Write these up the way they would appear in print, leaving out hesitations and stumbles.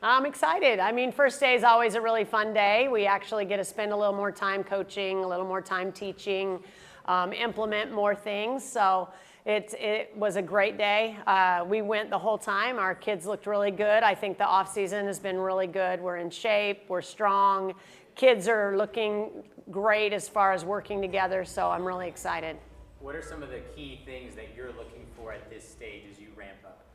I'm excited. I mean, first day is always a really fun day. We actually get to spend a little more time coaching, a little more time teaching, implement more things. So it was a great day. We went the whole time. Our kids looked really good. I think the off season has been really good. We're in shape. We're strong. Kids are looking great as far as working together. So I'm really excited. What are some of the key things that you're looking for at this stage as you ramp up?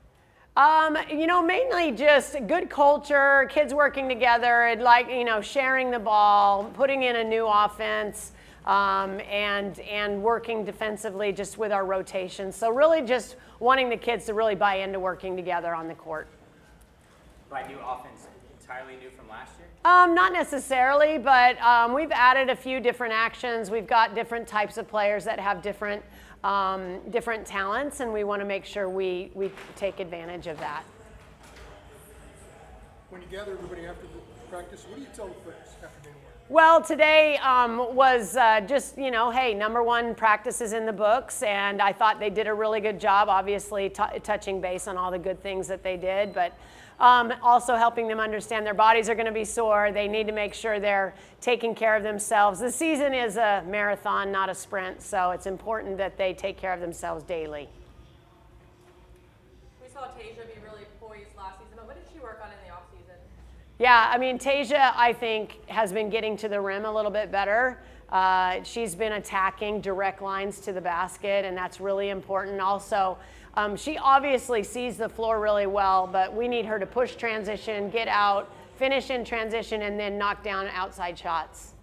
Mainly just good culture, kids working together, and sharing the ball, putting in a new offense, and working defensively just with our rotation. So really just wanting the kids to really buy into working together on the court. By new offense, entirely new from last year? Not necessarily, but we've added a few different actions. We've got different types of players that have different talents, and we want to make sure we take advantage of that. When you gather everybody after the practice, what do you tell the players after day one? Well, today was just, hey, number one, practice is in the books, and I thought they did a really good job, obviously touching base on all the good things that they did, but also helping them understand their bodies are going to be sore. They need to make sure they're taking care of themselves. The season is a marathon, not a sprint, so it's important that they take care of themselves daily. We saw Tasia be really poised last season, but what did she work on in the offseason? Yeah, I mean, Tasia, I think, has been getting to the rim a little bit better. She's been attacking direct lines to the basket, and that's really important. Also, she obviously sees the floor really well, but we need her to push transition, get out, finish in transition, and then knock down outside shots.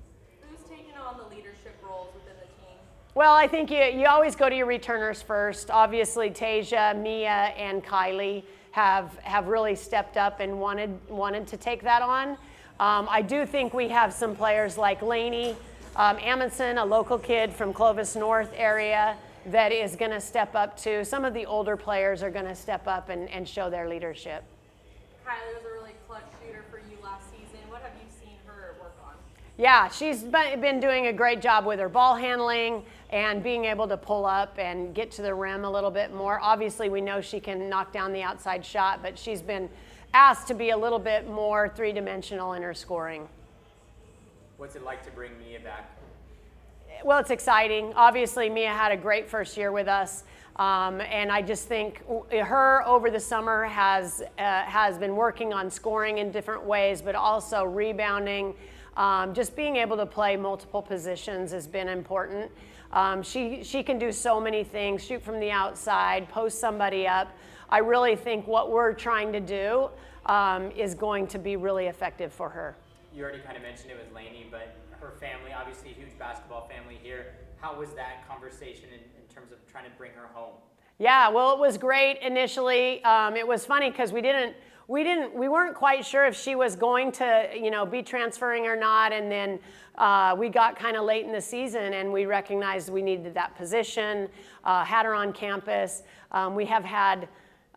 Who's taking on the leadership roles within the team? Well, I think you always go to your returners first. Obviously, Tasia, Mia, and Kylie have really stepped up and wanted to take that on. I do think we have some players like Lainey Amundsen, a local kid from Clovis North area, that is going to step up too. Some of the older players are going to step up and show their leadership. Kylie was a really clutch shooter for you last season. What have you seen her work on? Yeah, she's been doing a great job with her ball handling and being able to pull up and get to the rim a little bit more. Obviously, we know she can knock down the outside shot, but she's been asked to be a little bit more three-dimensional in her scoring. What's it like to bring Mia back? Well, it's exciting. Obviously, Mia had a great first year with us, and I just think her over the summer has been working on scoring in different ways, but also rebounding. Just being able to play multiple positions has been important. She can do so many things, shoot from the outside, post somebody up. I really think what we're trying to do is going to be really effective for her. You already kind of mentioned it with Lainey, but her family, obviously a huge basketball family here. How was that conversation in terms of trying to bring her home? Yeah, well, it was great initially. It was funny because we weren't quite sure if she was going to, be transferring or not. And then we got kind of late in the season and we recognized we needed that position, had her on campus. We have had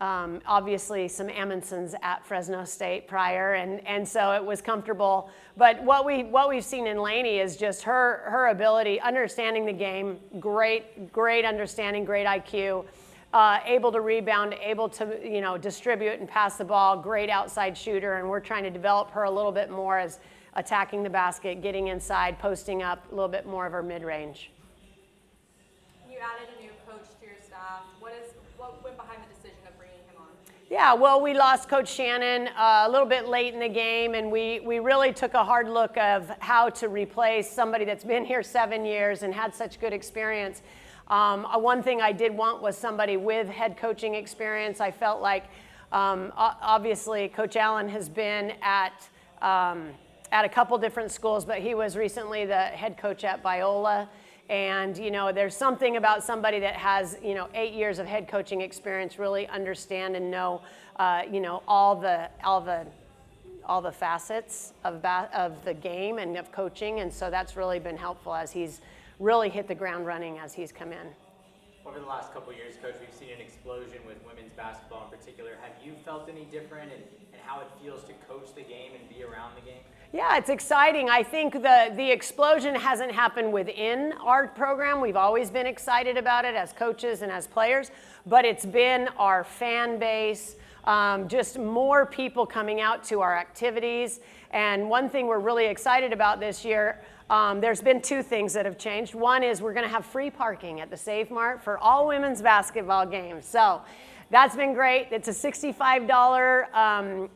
obviously some Amundsens at Fresno State prior, and so it was comfortable. But what we've seen in Lainey is just her ability, understanding the game, great understanding, great IQ, able to rebound, able to distribute and pass the ball, great outside shooter, and we're trying to develop her a little bit more as attacking the basket, getting inside, posting up, a little bit more of her mid-range. You added a new coach to your staff. What went behind the decision of bringing him on? Yeah, well, we lost Coach Shannon a little bit late in the game, and we really took a hard look of how to replace somebody that's been here 7 years and had such good experience. One thing I did want was somebody with head coaching experience. I felt like, obviously, Coach Allen has been at a couple different schools, but he was recently the head coach at Biola. And, there's something about somebody that has, 8 years of head coaching experience, really understand and know, all the facets of the game and of coaching. And so that's really been helpful as he's really hit the ground running as he's come in. Over the last couple of years, Coach, we've seen an explosion with women's basketball in particular. Have you felt any different in how it feels to coach the game and be around the game? Yeah, it's exciting. I think the explosion hasn't happened within our program. We've always been excited about it as coaches and as players, but it's been our fan base, just more people coming out to our activities. And one thing we're really excited about this year, there's been two things that have changed. One is we're going to have free parking at the Save Mart for all women's basketball games. So that's been great. It's a $65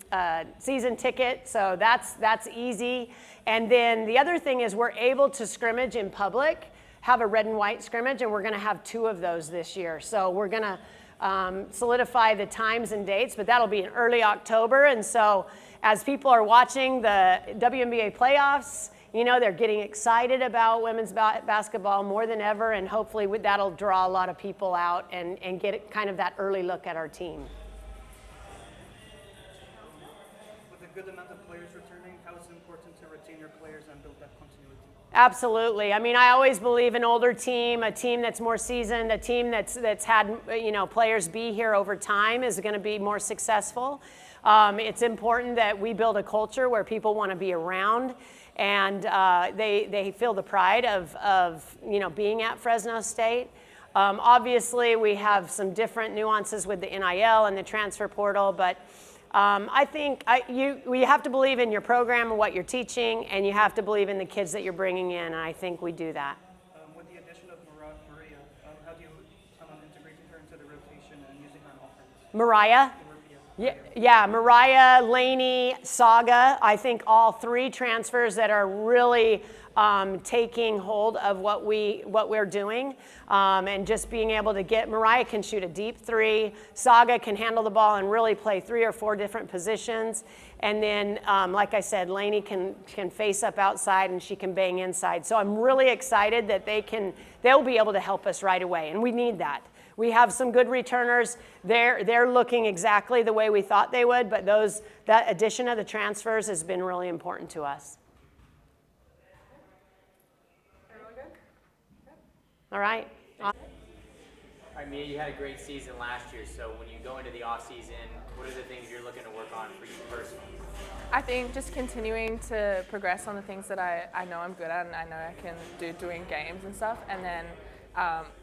season ticket, so that's easy. And then the other thing is we're able to scrimmage in public, have a red and white scrimmage, and we're going to have 2 of those this year. So we're going to solidify the times and dates, but that'll be in early October. And so as people are watching the WNBA playoffs, you know, they're getting excited about women's basketball more than ever, and hopefully that'll draw a lot of people out and get kind of that early look at our team. With a good amount of players returning, how is it important to retain your players and build that continuity? Absolutely. I mean, I always believe an older team, a team that's more seasoned, a team that's had, you know, players be here over time is going to be more successful. It's important that we build a culture where people want to be around, and they feel the pride of you know, being at Fresno State. Obviously, we have some different nuances with the NIL and the transfer portal, but I think you have to believe in your program and what you're teaching, and you have to believe in the kids that you're bringing in, and I think we do that. With the addition of Maria, how do you plan on integrating her into the rotation and using her on offense? Mariah? Yeah, Mariah, Laney, Saga, I think all 3 transfers that are really taking hold of what we're doing, and just being able to get, Mariah can shoot a deep 3, Saga can handle the ball and really play 3 or 4 different positions, and then like I said, Laney can face up outside and she can bang inside. So I'm really excited that they'll be able to help us right away, and we need that. We have some good returners. They're looking exactly the way we thought they would, but that addition of the transfers has been really important to us. Everyone good? All right. All right, Mia, you had a great season last year, so when you go into the off season, what are the things you're looking to work on for you personally? I think just continuing to progress on the things that I know I'm good at and I know I can do doing games and stuff, and then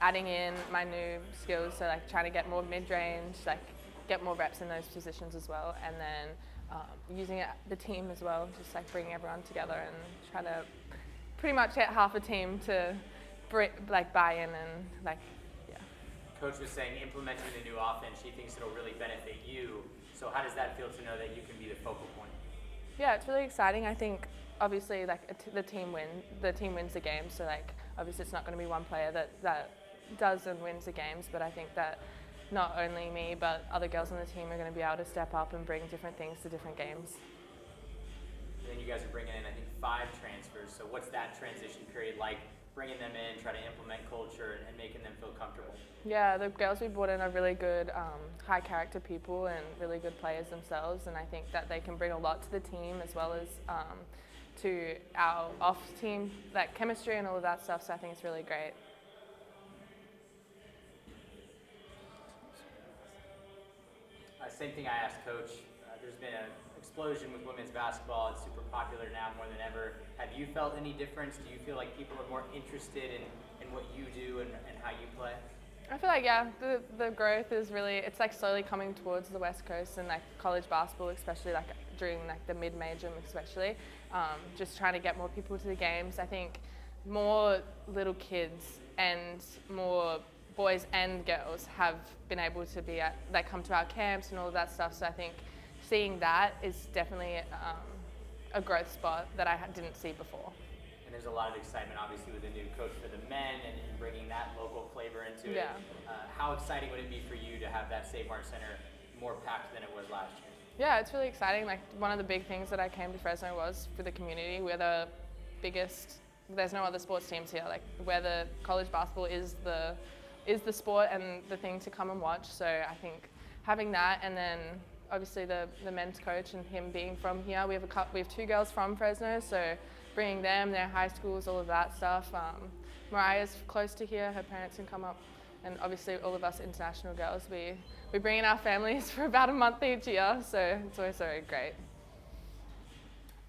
adding in my new skills, so like trying to get more mid-range, like get more reps in those positions as well, and then using the team as well, just like bringing everyone together and try to pretty much get half a team to buy in and like, yeah. Coach was saying implementing the new offense, she thinks it'll really benefit you. So how does that feel to know that you can be the focal point? Yeah, it's really exciting. I think obviously like the team wins the game, so like obviously it's not going to be one player that does and wins the games, but I think that not only me but other girls on the team are going to be able to step up and bring different things to different games. And then you guys are bringing in, I think, 5 transfers. So what's that transition period like, bringing them in, try to implement culture and making them feel comfortable? Yeah, the girls we brought in are really good, high character people and really good players themselves, and I think that they can bring a lot to the team as well as to our off team, like chemistry and all of that stuff, so I think it's really great. Same thing I asked Coach. There's been an explosion with women's basketball. It's super popular now more than ever. Have you felt any difference? Do you feel like people are more interested in what you do and how you play? I feel like, yeah, the growth is really, it's like slowly coming towards the West Coast and like college basketball, especially like during like the mid-major especially. Just trying to get more people to the games. I think more little kids and more boys and girls have been able to be at, like come to our camps and all of that stuff. So I think seeing that is definitely a growth spot that I didn't see before. And there's a lot of excitement, obviously, with the new coach for the men and bringing that local flavor into it. Yeah. How exciting would it be for you to have that Save Mart Center more packed than it was last year? Yeah, it's really exciting. Like one of the big things that I came to Fresno was for the community. We're the biggest. There's no other sports teams here. Like where the college basketball is the sport and the thing to come and watch. So I think having that, and then obviously the men's coach and him being from here. We have 2 girls from Fresno, so bringing them, their high schools, all of that stuff. Mariah's close to here. Her parents can come up, and obviously all of us international girls, we bring in our families for about a month each year, so it's always so great.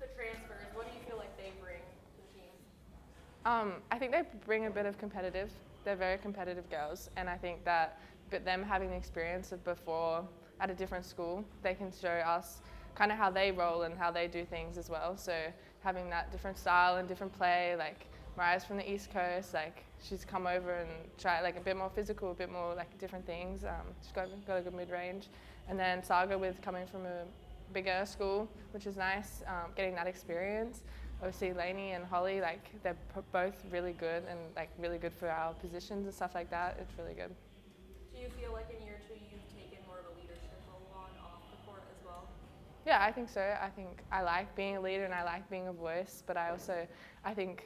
The transfers, what do you feel like they bring to the team? I think they bring a bit of competitive. They're very competitive girls, and I think that them having the experience of before at a different school, they can show us kind of how they roll and how they do things as well. So having that different style and different play, like Mariah's from the East Coast, like she's come over and tried like a bit more physical, a bit more like different things. She's got a good mid-range. And then Saga with coming from a bigger school, which is nice, getting that experience. Obviously Lainey and Holly, like they're both really good and like really good for our positions and stuff like that. It's really good. Do you feel like in year 2 you've taken more of a leadership role on off the court as well? Yeah, I think so. I think I like being a leader and I like being a voice, but I think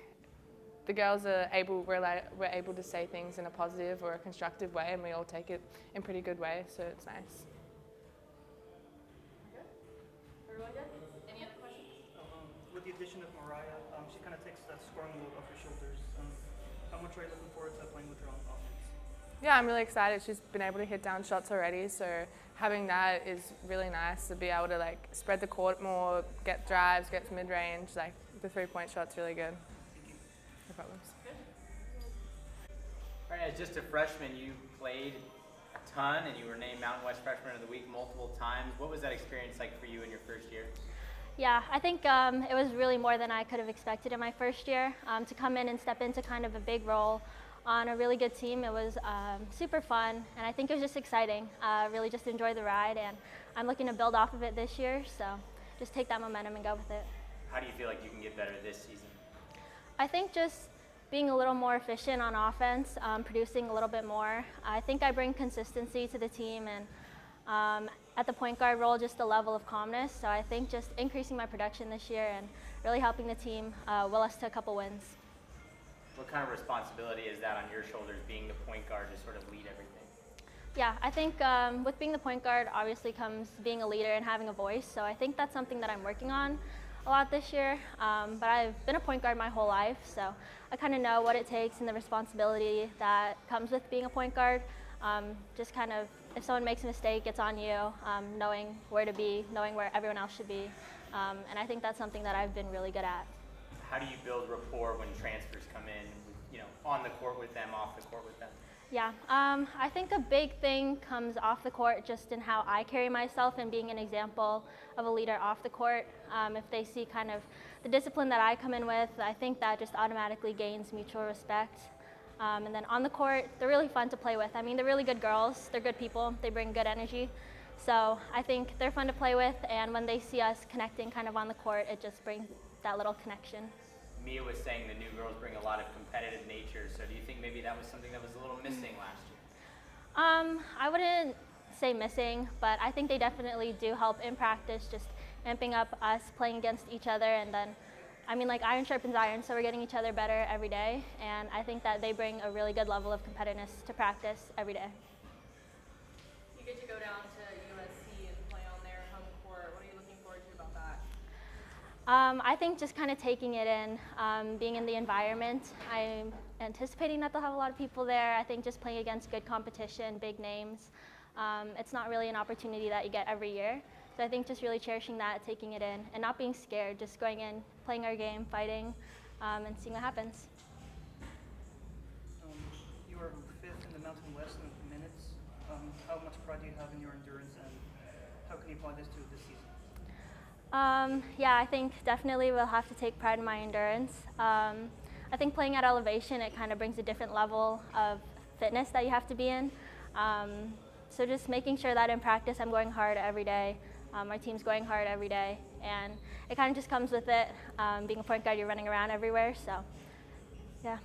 the girls we're able to say things in a positive or a constructive way, and we all take it in a pretty good way, so it's nice. Good. Everyone good? Any other questions? With the addition of Mariah, she kind of takes that scoring load off your shoulders. How much are you looking forward to playing with her on offense? Yeah, I'm really excited. She's been able to hit down shots already, so having that is really nice to be able to like spread the court more, get drives, get mid-range. Like the 3-point shot's really good. No problems. All right, as just a freshman, you played a ton and you were named Mountain West Freshman of the Week multiple times. What was that experience like for you in your first year? Yeah, I think it was really more than I could have expected in my first year. To come in and step into kind of a big role on a really good team, it was super fun, and I think it was just exciting. Really just enjoyed the ride, and I'm looking to build off of it this year, so just take that momentum and go with it. How do you feel like you can get better this season? I think just being a little more efficient on offense, producing a little bit more. I think I bring consistency to the team, and at the point guard role, just a level of calmness. So I think just increasing my production this year and really helping the team will us to a couple wins. What kind of responsibility is that on your shoulders, being the point guard to sort of lead everything? Yeah, I think with being the point guard obviously comes being a leader and having a voice. So I think that's something that I'm working on a lot this year. But I've been a point guard my whole life, so I kind of know what it takes and the responsibility that comes with being a point guard. Just kind of, if someone makes a mistake, it's on you, knowing where to be, knowing where everyone else should be. And I think that's something that I've been really good at. How do you build rapport when transfers come in, you know, on the court with them, off the court with them? Yeah, I think a big thing comes off the court just in how I carry myself and being an example of a leader off the court. If they see kind of the discipline that I come in with, I think that just automatically gains mutual respect. And then on the court, they're really fun to play with. I mean, they're really good girls, they're good people, they bring good energy. So I think they're fun to play with, and when they see us connecting kind of on the court, it just brings that little connection. Mia was saying the new girls bring a lot of competitive nature, so do you think maybe that was something that was a little missing last year? I wouldn't say missing, but I think they definitely do help in practice, just amping up us playing against each other. And then, I mean, like iron sharpens iron, so we're getting each other better every day. And I think that they bring a really good level of competitiveness to practice every day. You get to go down to USC and play on their home court. What are you looking forward to about that? I think just kind of taking it in, being in the environment. I'm anticipating that they'll have a lot of people there. I think just playing against good competition, big names. It's not really an opportunity that you get every year. So I think just really cherishing that, taking it in, and not being scared, just going in, playing our game, fighting, and seeing what happens. You are 5th in the Mountain West in minutes. How much pride do you have in your endurance, and how can you apply this to this season? Yeah, I think definitely we'll have to take pride in my endurance. I think playing at elevation, it kind of brings a different level of fitness that you have to be in. So just making sure that in practice I'm going hard every day. Our team's going hard every day, and it kind of just comes with it. Being a point guard, you're running around everywhere, so yeah.